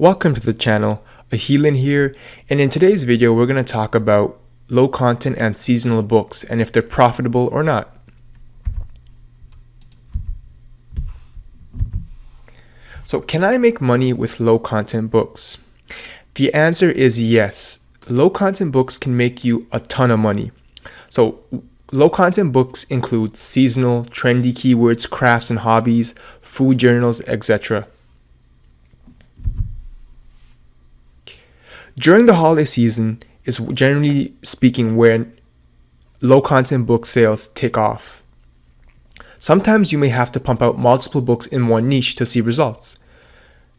Welcome to the channel, Ahilan here, and in today's video we're going to talk about low content and seasonal books and if they're profitable or not. So can I make money with low content books? The answer is yes. Low content books can make you a ton of money. So low content books include seasonal, trendy keywords, crafts and hobbies, food journals, etc. During the holiday season is generally speaking when low content book sales take off. Sometimes you may have to pump out multiple books in one niche to see results.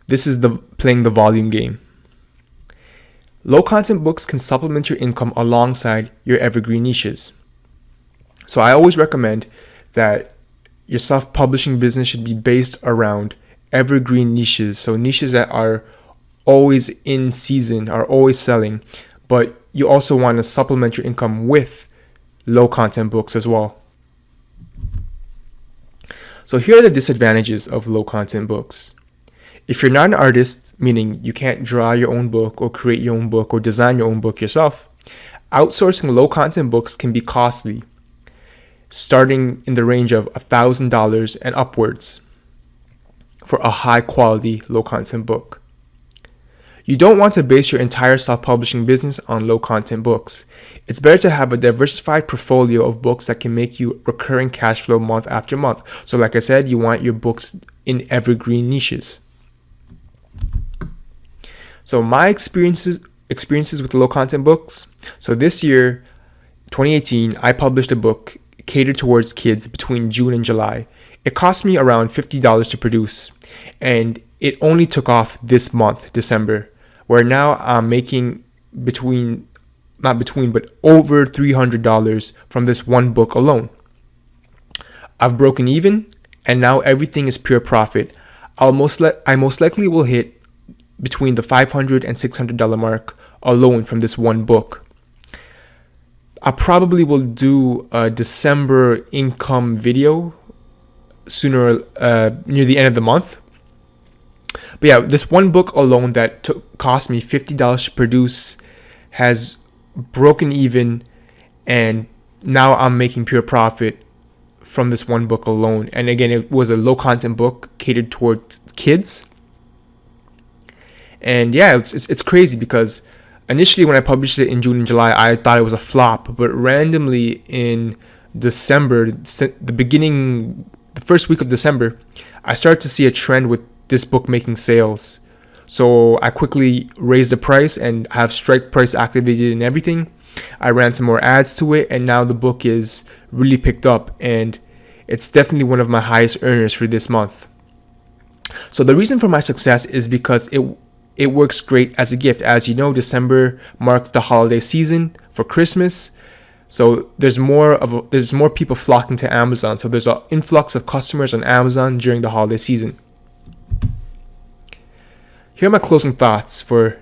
This is playing the volume game. Low content books can supplement your income alongside your evergreen niches. So I always recommend that your self-publishing business should be based around evergreen niches. So niches that are always in season, are always selling, but you also want to supplement your income with low content books as well. So here are the disadvantages of low content books. If you're not an artist, meaning you can't draw your own book or create your own book or design your own book yourself, outsourcing low content books can be costly, starting in the range of $1,000 and upwards for a high quality low content book. You don't want to base your entire self-publishing business on low content books. It's better to have a diversified portfolio of books that can make you recurring cash flow month after month. So like I said, you want your books in evergreen niches. So my experiences with low content books. So this year, 2018, I published a book catered towards kids between June and July. It cost me around $50 to produce, and it only took off this month, December, where now I'm making over $300 from this one book alone. I've broken even, and now everything is pure profit. I most likely will hit between the $500 and $600 mark alone from this one book. I probably will do a December income video sooner near the end of the month. But yeah, this one book alone that cost me $50 to produce has broken even, and now I'm making pure profit from this one book alone. And again, it was a low content book catered towards kids. And yeah, it's crazy because initially when I published it in June and July, I thought it was a flop, but randomly in December, the first week of December, I started to see a trend with this book making sales. So I quickly raised the price and have strike price activated and everything. I ran some more ads to it, and now the book is really picked up, and it's definitely one of my highest earners for this month. So the reason for my success is because it works great as a gift. As you know, December marks the holiday season for Christmas. So there's more people flocking to Amazon. So there's an influx of customers on Amazon during the holiday season. Here are my closing thoughts for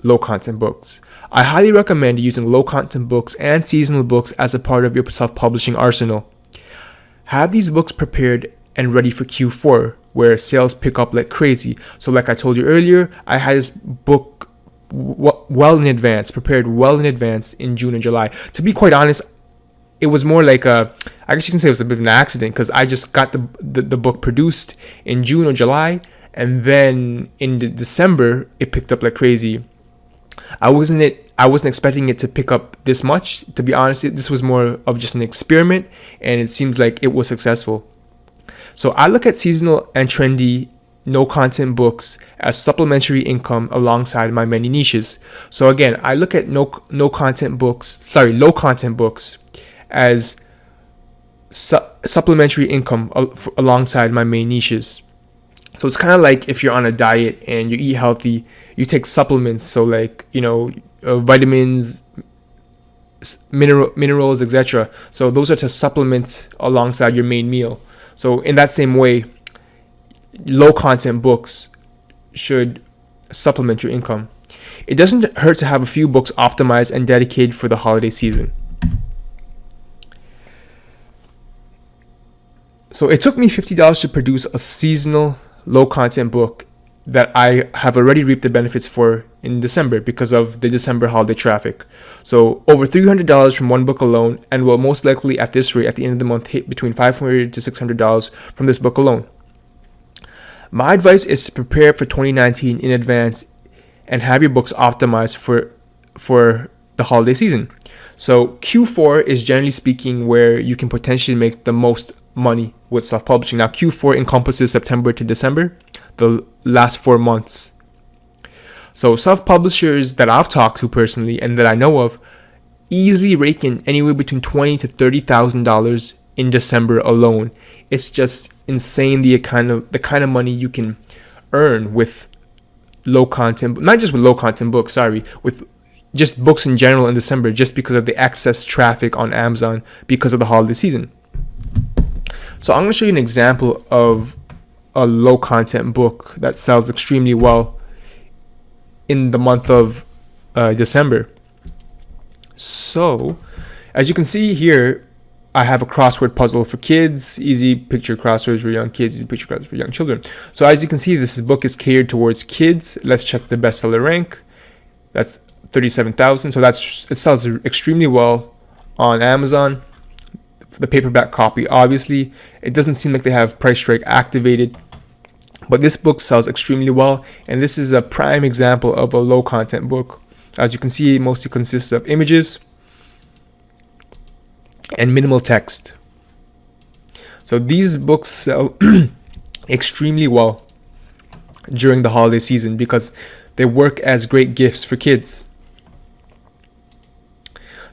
low content books. I highly recommend using low content books and seasonal books as a part of your self-publishing arsenal. Have these books prepared and ready for Q4, where sales pick up like crazy. So like I told you earlier, I had this book well in advance, prepared well in advance in June and July. To be quite honest, it was more like I guess you can say it was a bit of an accident, because I just got the book produced in June or July, and then in December it picked up like crazy. I wasn't expecting it to pick up this much. To be honest, this was more of just an experiment, and it seems like it was successful. So I look at seasonal and trendy no content books as supplementary income alongside my many niches. So again, I look at low content books as supplementary income alongside my main niches. So it's kind of like if you're on a diet and you eat healthy, you take supplements. So like, vitamins, minerals, etc. So those are to supplement alongside your main meal. So in that same way, low content books should supplement your income. It doesn't hurt to have a few books optimized and dedicated for the holiday season. So it took me $50 to produce a seasonal low content book, that I have already reaped the benefits for in December because of the December holiday traffic. So over $300 from one book alone, and will most likely at this rate at the end of the month hit between $500 to $600 from this book alone. My advice is to prepare for 2019 in advance and have your books optimized for the holiday season. So Q4 is generally speaking where you can potentially make the most money with self-publishing. Now Q4 encompasses September to December, the last 4 months. So self-publishers that I've talked to personally and that I know of easily rake in anywhere between $20,000 to $30,000 in December alone. It's just insane the kind of money you can earn with low content, not just with low content books, with just books in general in December, just because of the excess traffic on Amazon because of the holiday season. So I'm going to show you an example of a low content book that sells extremely well in the month of December. So as you can see here, I have a crossword puzzle for kids, easy picture crosswords for young kids, easy picture crosswords for young children. So as you can see, this book is catered towards kids. Let's check the bestseller rank. That's 37,000. So it sells extremely well on Amazon. The paperback copy, obviously, it doesn't seem like they have price strike activated, but this book sells extremely well, and this is a prime example of a low content book. As you can see, it mostly consists of images and minimal text. So these books sell extremely well during the holiday season because they work as great gifts for kids.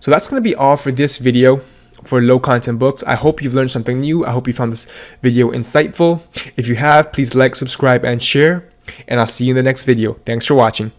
So that's going to be all for this video for low content books. I hope you've learned something new. I hope you found this video insightful. If you have, please like, subscribe, and share, and I'll see you in the next video. Thanks for watching.